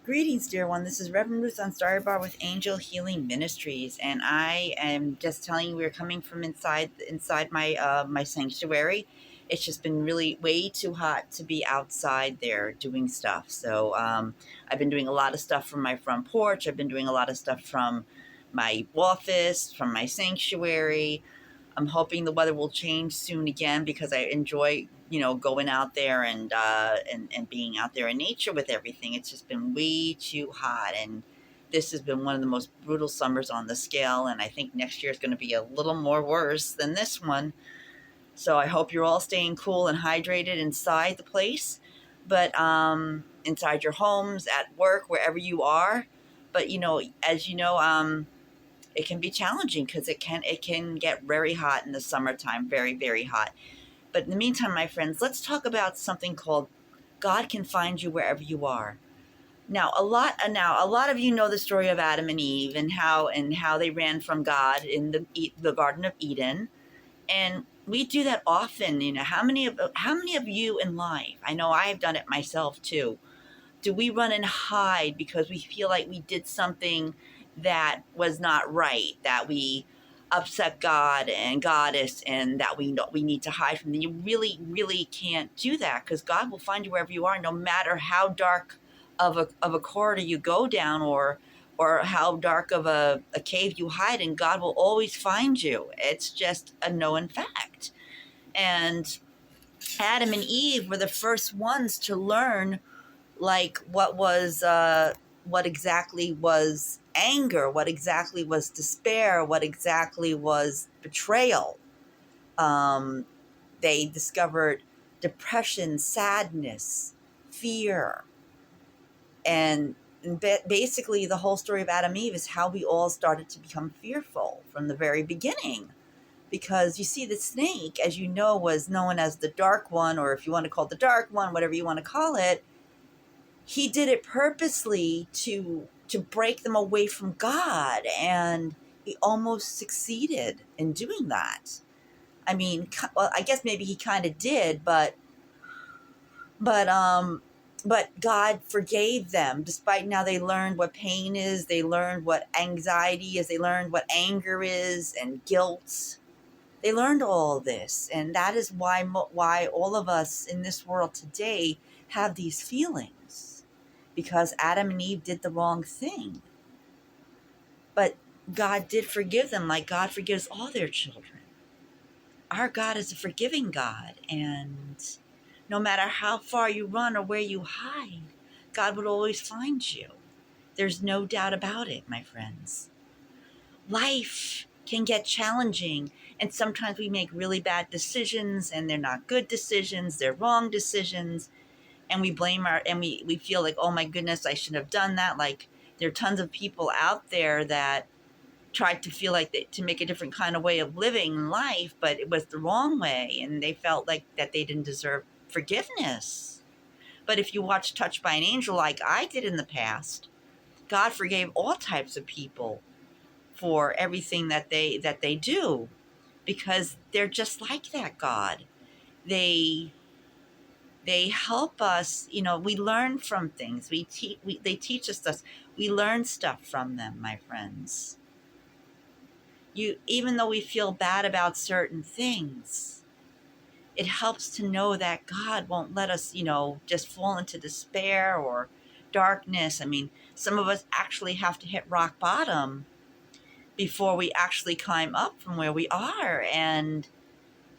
Greetings, dear one. This is Reverend Ruth on Starry Bar with Angel Healing Ministries, and I am just telling you we're coming from inside my sanctuary. It's just been really way too hot to be outside there doing stuff. So I've been doing a lot of stuff from my front porch. I've been doing a lot of stuff from my office, from my sanctuary. I'm hoping the weather will change soon again because I enjoy, going out there and being out there in nature with everything. It's just been way too hot, and this has been one of the most brutal summers on the scale. And I think next year is going to be a little more worse than this one. So I hope you're all staying cool and hydrated inside the place, but inside your homes, at work, wherever you are. But as you know, it can be challenging because it can get very hot in the summertime, very, very hot. But in the meantime, my friends, let's talk about something called God can find you wherever you are. Now a lot of you know the story of Adam and Eve and how they ran from God in the Garden of Eden. And we do that often. How many of you in life, I know I've done it myself too, do we run and hide because we feel like we did something that was not right, that we upset God and Goddess, and that we know we need to hide from them? You really, really can't do that, because God will find you wherever you are, no matter how dark of a corridor you go down, or how dark of a cave you hide in. God will always find you. It's just a known fact. And Adam and Eve were the first ones to learn, like, what exactly was anger, what exactly was despair, what exactly was betrayal. um, they discovered depression, sadness, fear, and basically the whole story of Adam and Eve is how we all started to become fearful from the very beginning. Because you see, the snake, as you know, was known as the dark one, or if you want to call it the dark one, whatever you want to call it. He did it purposely to break them away from God, and he almost succeeded in doing that. I mean, well, I guess maybe he kind of did, but but God forgave them. Despite, now they learned what pain is, they learned what anxiety is, they learned what anger is, and guilt. They learned all this, and that is why all of us in this world today have these feelings, because Adam and Eve did the wrong thing. But God did forgive them, like God forgives all their children. Our God is a forgiving God, and no matter how far you run or where you hide, God would always find you. There's no doubt about it, my friends. Life can get challenging, and sometimes we make really bad decisions, and they're not good decisions, they're wrong decisions, and we feel like, oh my goodness, I shouldn't have done that. Like, there are tons of people out there that tried to feel like to make a different kind of way of living life, but it was the wrong way, and they felt like that they didn't deserve forgiveness. But if you watch Touched by an Angel, like I did in the past, God forgave all types of people for everything that they do, because they're just like that God. They they help us. We learn from things. They teach us stuff. We learn stuff from them, my friends. Even though we feel bad about certain things, it helps to know that God won't let us, just fall into despair or darkness. I mean, some of us actually have to hit rock bottom before we actually climb up from where we are. And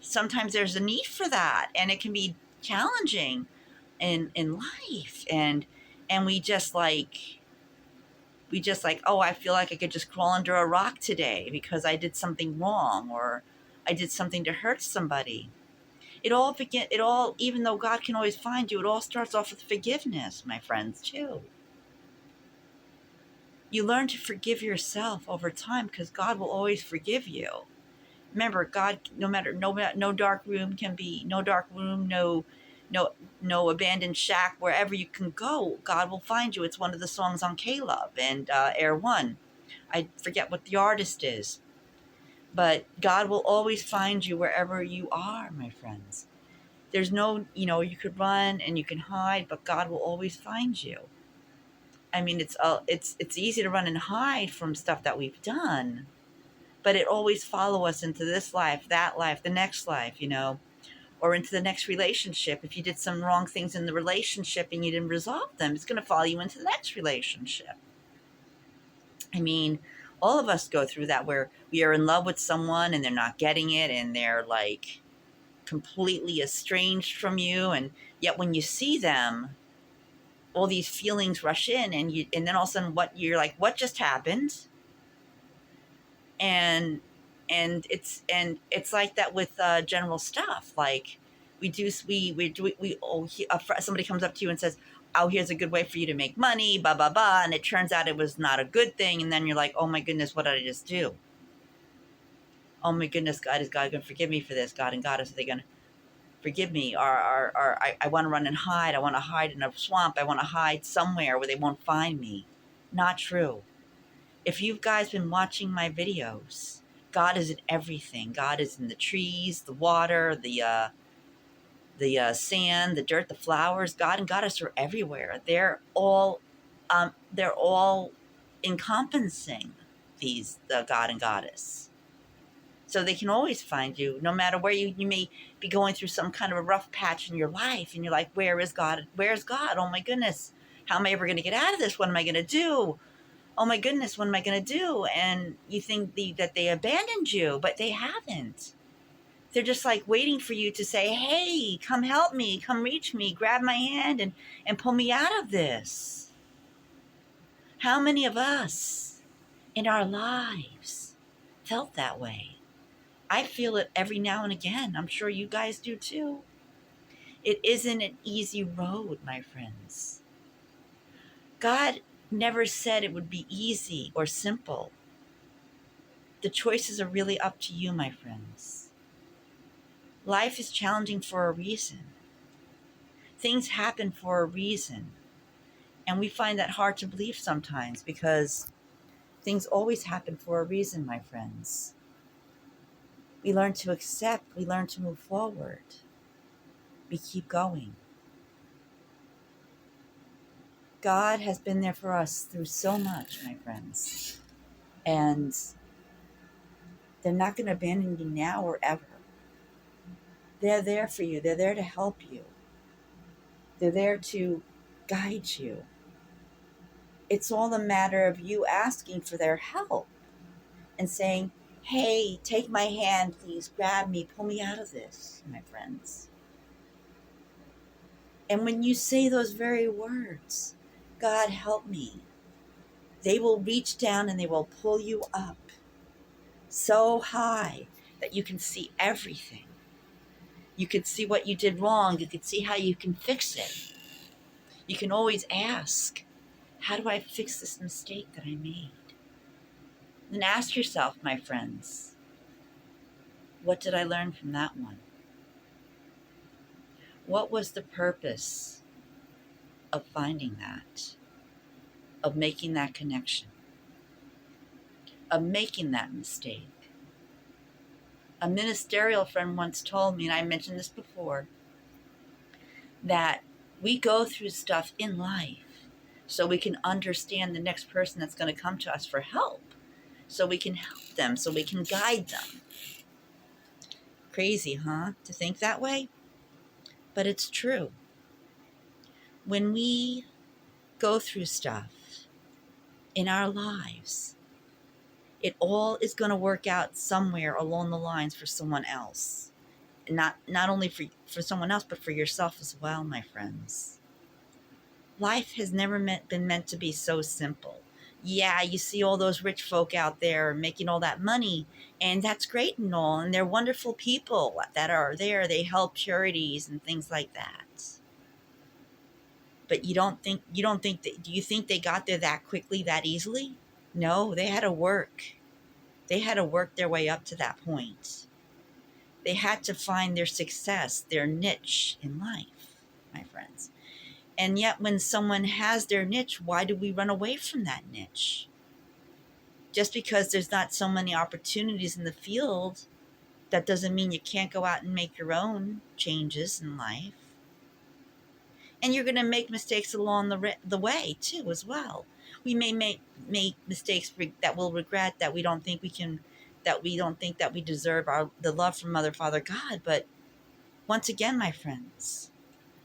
sometimes there's a need for that, and it can be challenging in life. And we just like, oh, I feel like I could just crawl under a rock today because I did something wrong, or I did something to hurt somebody. Even though God can always find you, it all starts off with forgiveness, my friends, too. You learn to forgive yourself over time, because God will always forgive you. Remember, God, no dark room can be, no dark room, no abandoned shack, wherever you can go, God will find you. It's one of the songs on Caleb and Air One. I forget what the artist is, but God will always find you wherever you are, my friends. There's no, you could run and you can hide, but God will always find you. I mean, it's easy to run and hide from stuff that we've done, but it always follow us into this life, that life, the next life, or into the next relationship. If you did some wrong things in the relationship and you didn't resolve them, it's going to follow you into the next relationship. I mean, all of us go through that, where we are in love with someone and they're not getting it, and they're like completely estranged from you. And yet when you see them, all these feelings rush in, and then all of a sudden you're like, what just happened? And it's like that with general stuff. Like somebody comes up to you and says, oh, here's a good way for you to make money, blah blah blah, and it turns out it was not a good thing, and then you're like, oh my goodness, what did I just do? Oh my goodness, God, is God going to forgive me for this? God and Goddess, are they going to forgive me? Or I want to run and hide. I want to hide in a swamp. I want to hide somewhere where they won't find me. Not true. If you guys been watching my videos, God is in everything. God is in the trees, the water, the sand, the dirt, the flowers. God and Goddess are everywhere. They're all encompassing the God and Goddess. So they can always find you, no matter where you may be going through some kind of a rough patch in your life, and you're like, where is God? Where's God? Oh my goodness. How am I ever going to get out of this? What am I going to do? Oh my goodness, what am I going to do? And you think that they abandoned you, but they haven't. They're just like waiting for you to say, hey, come help me, come reach me, grab my hand and pull me out of this. How many of us in our lives felt that way? I feel it every now and again. I'm sure you guys do too. It isn't an easy road, my friends. God never said it would be easy or simple. The choices are really up to you, my friends. Life is challenging for a reason. Things happen for a reason. And we find that hard to believe sometimes, because things always happen for a reason, my friends. We learn to accept. We learn to move forward. We keep going. God has been there for us through so much, my friends. And they're not going to abandon you now or ever. They're there for you. They're there to help you. They're there to guide you. It's all a matter of you asking for their help and saying, hey, take my hand, please, grab me, pull me out of this, my friends. And when you say those very words, God help me, they will reach down and they will pull you up so high that you can see everything. You can see what you did wrong. You can see how you can fix it. You can always ask, how do I fix this mistake that I made? And ask yourself, my friends, what did I learn from that one? What was the purpose of finding that, of making that connection, of making that mistake? A ministerial friend once told me, and I mentioned this before, that we go through stuff in life so we can understand the next person that's going to come to us for help, so we can help them, so we can guide them. Crazy, huh? To think that way? But it's true. When we go through stuff in our lives, it all is going to work out somewhere along the lines for someone else. Not only for someone else, but for yourself as well, my friends. Life has never been meant to be so simple. Yeah, you see all those rich folk out there making all that money, and that's great and all, and they're wonderful people that are there. They help charities and things like that. But do you think they got there that quickly, that easily? No, they had to work. They had to work their way up to that point. They had to find their success, their niche in life, my friends. And yet when someone has their niche, why do we run away from that niche? Just because there's not so many opportunities in the field, that doesn't mean you can't go out and make your own changes in life. And you're going to make mistakes along the way too, as well. We may make mistakes that we'll regret, that we don't think we can, that we don't think that we deserve the love from Mother, Father, God. But once again, my friends,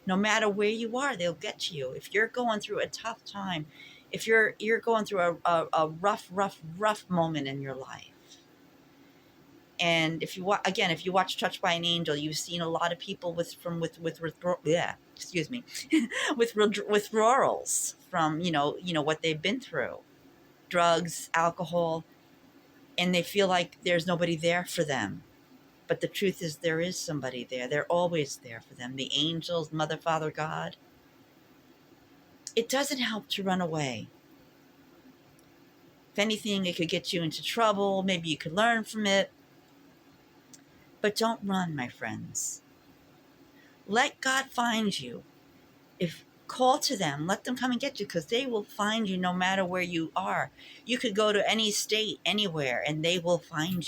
no matter where you are, they'll get to you. If you're going through a tough time, if you're going through a rough moment in your life, and if you watch Touched by an Angel, you've seen a lot of people yeah, excuse me, with withdrawals from what they've been through, drugs, alcohol, and they feel like there's nobody there for them. But the truth is, there is somebody there. They're always there for them. The angels, Mother, Father, God. It doesn't help to run away. If anything, it could get you into trouble. Maybe you could learn from it. But don't run, my friends. Let God find you. If call to them, let them come and get you, because they will find you no matter where you are. You could go to any state, anywhere, and they will find you.